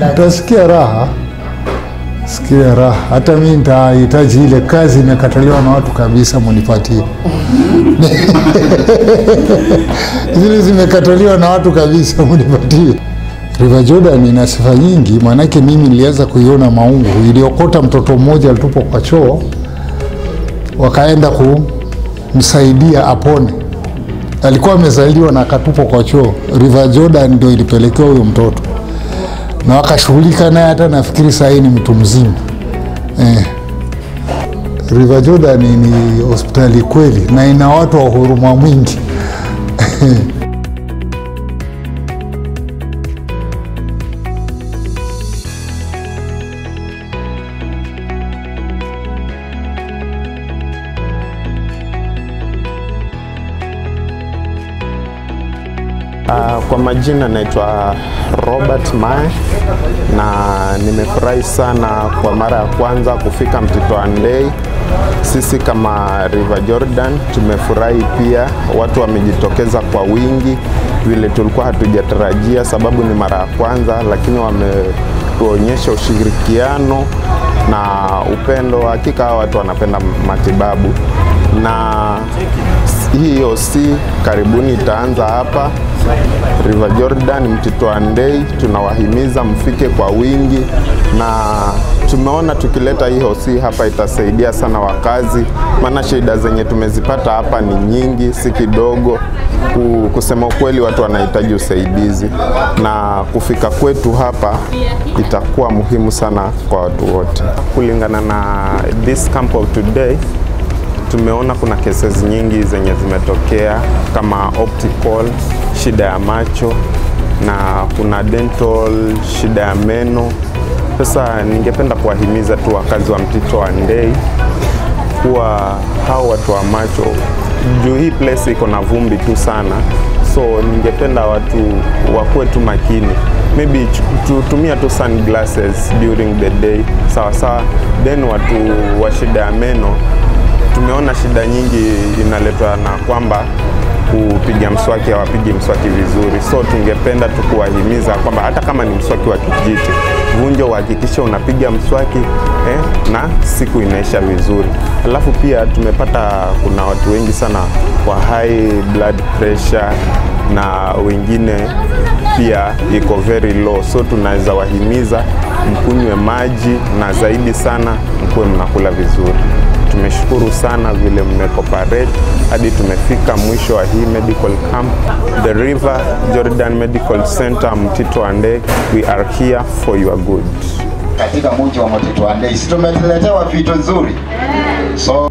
Utasikia raha. Sikia raha. Hata mimi nitahitaji ile kazi imekataliwa na watu kabisa munipatie. Zile zimekataliwa na watu kabisa munipatie. River Jordan ina sifa nyingi, maanake mimi nilianza kuiona Maungu. Iliokota mtoto mmoja alitupo kwa choo, wakaenda kumsaidia apone. Alikuwa amezaliwa na akatupo kwa choo. River Jordan ndio ilipelekea huyo mtoto. Na wakashughulika naye, hata nafikiri sasa ni mtu mzima. River Jordan ni hospitali kweli na ina watu wa huruma mwingi. Kwa majina naitwa Robert Mae na nimefurahi sana kwa mara ya kwanza kufika Mtito Andei. Sisi kama River Jordan tumefurahi pia, watu wamejitokeza kwa wingi vile tulikuwa hatujatarajia, sababu ni mara ya kwanza, lakini wametuonyesha ushirikiano na upendo. Hakika watu wanapenda matibabu, na hiyo si karibuni itaanza hapa River Jordan Mtito Andei. Tunawahimiza mfike kwa wingi, na tumeona tukileta hiyo si hapa itasaidia sana wakazi, maana shida zenye tumezipata hapa ni nyingi, si kidogo. Kusema ukweli, watu wanahitaji usaidizi, na kufika kwetu hapa itakuwa muhimu sana kwa watu wote. Kulingana na this camp of today, tumeona kuna cases nyingi zenye zimetokea kama optical, shida ya macho, na kuna dental, shida ya meno. Sasa ningependa kuwahimiza tu wakazi wa Mtito Andei kuwa hao watu wa macho, juu hii place iko na vumbi tu sana, so ningependa watu wakuwe tu makini. Maybe tutumia tu sunglasses during the day, sawa. Then watu wa shida ya meno, tumeona shida nyingi inaletwa na kwamba kupiga mswaki hawapigi mswaki vizuri. So tungependa tu kuwahimiza kwamba hata kama ni mswaki wa kijiti, vunjo uhakikisha unapiga mswaki na siku inaisha vizuri. Alafu pia tumepata kuna watu wengi sana kwa high blood pressure, na wengine pia iko very low. So tunaweza wahimiza mkunywe maji, na zaidi sana mkuwe mnakula vizuri. Tumeshukuru sana vile mmecooperate hadi tumefika mwisho wa hii medical camp. The River Jordan Medical Center Mtito Andei, we are here for your good. Katika mji wa Mtito Andei, si tumeletewa vitu nzuri. So